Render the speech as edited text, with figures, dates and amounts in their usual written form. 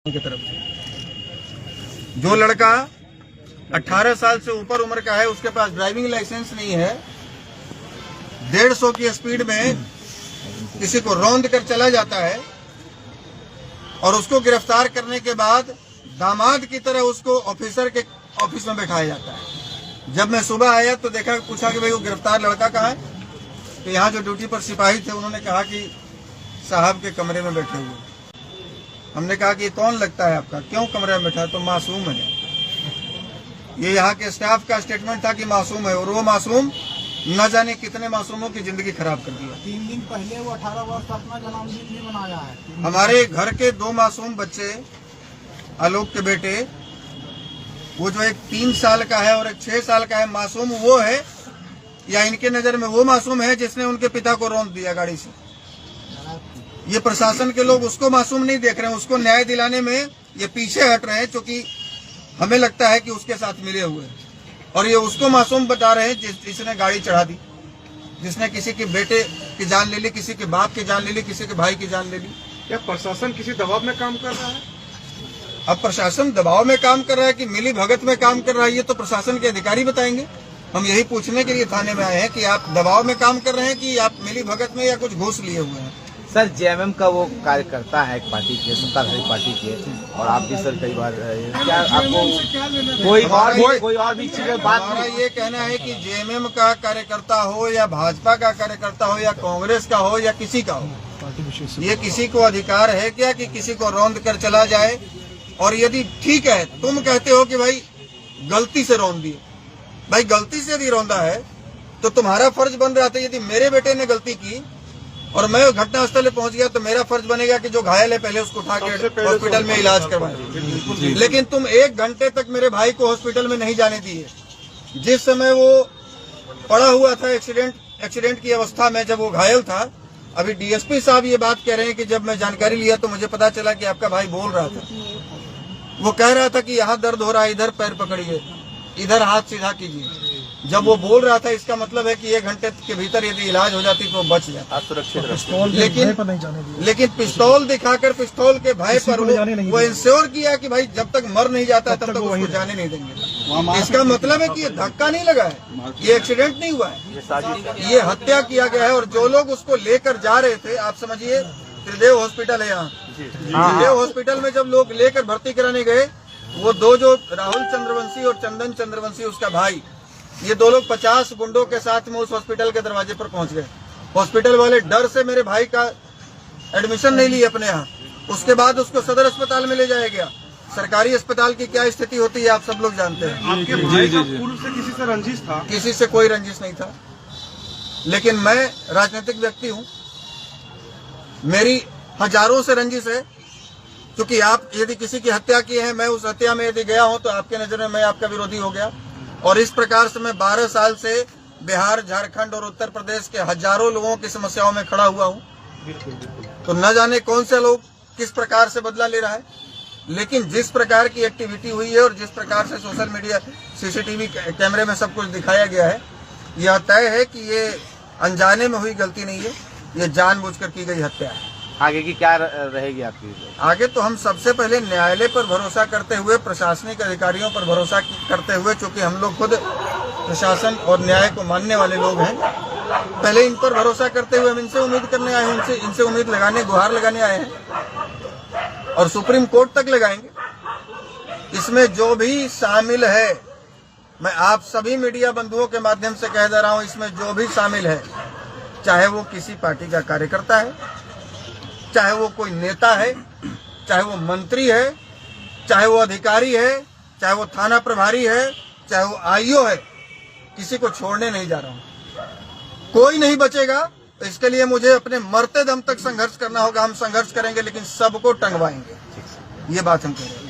की तरफ से जो लड़का 18 साल से ऊपर उम्र का है, उसके पास ड्राइविंग लाइसेंस नहीं है, 150 की स्पीड में किसी को रौंद कर चला जाता है और उसको गिरफ्तार करने के बाद दामाद की तरह उसको ऑफिसर के ऑफिस में बैठाया जाता है। जब मैं सुबह आया तो देखा, पूछा कि भाई वो गिरफ्तार लड़का कहाँ है, तो यहाँ जो ड्यूटी पर सिपाही थे उन्होंने कहा कि साहब के कमरे में बैठे हुए। हमने कहा कि ये कौन लगता है आपका, क्यों कमरे में बैठा है? तो मासूम है। ये यहाँ के स्टाफ का स्टेटमेंट था कि मासूम है, और वो मासूम न जाने कितने मासूमों की जिंदगी खराब कर दिया। 3 दिन पहले वो 18 वर्ष अपना जन्मदिन भी मनाया है। हमारे घर के 2 मासूम बच्चे, आलोक के बेटे, वो जो एक 3 साल का है और एक 6 साल का है, मासूम वो है या इनके नजर में वो मासूम है जिसने उनके पिता को रौंद दिया गाड़ी से? ये प्रशासन के लोग उसको मासूम नहीं देख रहे हैं, उसको न्याय दिलाने में ये पीछे हट रहे हैं, क्योंकि हमें लगता है कि उसके साथ मिले हुए हैं, और ये उसको मासूम बता रहे हैं जिसने गाड़ी चढ़ा दी, जिसने किसी के बेटे की जान ले ली, किसी के बाप की जान ले ली, किसी के भाई की जान ले ली। क्या प्रशासन किसी दबाव में काम कर रहा है? अब प्रशासन दबाव में काम कर रहा है कि मिली भगत में काम कर रहा है, ये तो प्रशासन के अधिकारी बताएंगे। हम यही पूछने के लिए थाने में आए हैं कि आप दबाव में काम कर रहे हैं कि आप मिली भगत में या कुछ घूस लिए हुए हैं। सर, जेएमएम का वो कार्यकर्ता है एक पार्टी के, सत्ताधारी पार्टी के, और आप भी सर कई बार, क्या आपको कोई और भी चीजें बात? हमारा ये कहना है कि जेएमएम का कार्यकर्ता हो या भाजपा का कार्यकर्ता हो या कांग्रेस का हो या किसी का हो, ये किसी को अधिकार है क्या कि किसी को रौंद कर चला जाए? और यदि ठीक है, तुम कहते हो कि भाई गलती से रौंद दिए, भाई गलती से यदि रौंदा है तो तुम्हारा फर्ज बन रहा था, यदि मेरे बेटे ने गलती की और मैं घटनास्थल पे पहुंच गया तो मेरा फर्ज बनेगा कि जो घायल है पहले उसको उठा के हॉस्पिटल में इलाज करवाए। लेकिन तुम 1 घंटे तक मेरे भाई को हॉस्पिटल में नहीं जाने दिए। जिस समय वो पड़ा हुआ था एक्सीडेंट की अवस्था में, जब वो घायल था, अभी डीएसपी साहब ये बात कह रहे हैं कि जब मैं जानकारी लिया तो मुझे पता चला कि आपका भाई बोल रहा था। वो कह रहा था कि यहाँ दर्द हो रहा है, इधर पैर पकड़िए, इधर हाथ सीधा कीजिए। जब वो बोल रहा था, इसका मतलब है कि 1 घंटे के भीतर यदि इलाज हो जाती तो बच जाता। लेकिन पिस्तौल दिखाकर, पिस्तौल के भय पर वो इंश्योर किया कि भाई जब तक मर नहीं जाता तब तक उसको जाने नहीं देंगे। इसका मतलब है कि ये धक्का नहीं लगा है, ये एक्सीडेंट नहीं हुआ है, ये हत्या किया गया है। और जो लोग उसको लेकर जा रहे थे, आप समझिए त्रिदेव हॉस्पिटल है यहाँ, त्रिदेव हॉस्पिटल में जब लोग लेकर भर्ती कराने गए, वो 2 जो राहुल चंद्रवंशी और चंदन चंद्रवंशी उसका भाई, ये 2 लोग 50 गुंडों के साथ में उस हॉस्पिटल के दरवाजे पर पहुंच गए। हॉस्पिटल वाले डर से मेरे भाई का एडमिशन नहीं लिए अपने यहाँ। उसके बाद उसको सदर अस्पताल में ले जाया गया। सरकारी अस्पताल की क्या स्थिति होती है आप सब लोग जानते हैं। आपके भाई का पूर्व से किसी से रंजिश था? किसी से कोई रंजिश नहीं था, लेकिन मैं राजनीतिक व्यक्ति हूँ, मेरी हजारों से रंजिश है। क्योंकि आप यदि किसी की हत्या की है, मैं उस हत्या में यदि गया हूं तो आपके नजर में मैं आपका विरोधी हो गया। और इस प्रकार से मैं 12 साल से बिहार, झारखंड और उत्तर प्रदेश के हजारों लोगों की समस्याओं में खड़ा हुआ हूं। तो न जाने कौन से लोग किस प्रकार से बदला ले रहा है, लेकिन जिस प्रकार की एक्टिविटी हुई है और जिस प्रकार से सोशल मीडिया, सीसीटीवी कैमरे में सब कुछ दिखाया गया है, यह तय है कि ये अनजाने में हुई गलती नहीं है, ये जानबूझकर की गई हत्या है। आगे की क्या रहेगी आपकी? आगे तो हम सबसे पहले न्यायालय पर भरोसा करते हुए, प्रशासनिक अधिकारियों पर भरोसा करते हुए, चूंकि हम लोग खुद प्रशासन और न्याय को मानने वाले लोग हैं, पहले इन पर भरोसा करते हुए हम इनसे उम्मीद करने आए हैं, इनसे उम्मीद लगाने, गुहार लगाने आए हैं और सुप्रीम कोर्ट तक लगाएंगे। इसमें जो भी शामिल है, मैं आप सभी मीडिया बंधुओं के माध्यम से कह दे रहा हूं, इसमें जो भी शामिल है, चाहे वो किसी पार्टी का कार्यकर्ता है, चाहे वो कोई नेता है, चाहे वो मंत्री है, चाहे वो अधिकारी है, चाहे वो थाना प्रभारी है, चाहे वो आईओ है, किसी को छोड़ने नहीं जा रहा हूं। कोई नहीं बचेगा। तो इसके लिए मुझे अपने मरते दम तक संघर्ष करना होगा। हम संघर्ष करेंगे, लेकिन सबको टंगवाएंगे, ये बात हम कह रहे हैं।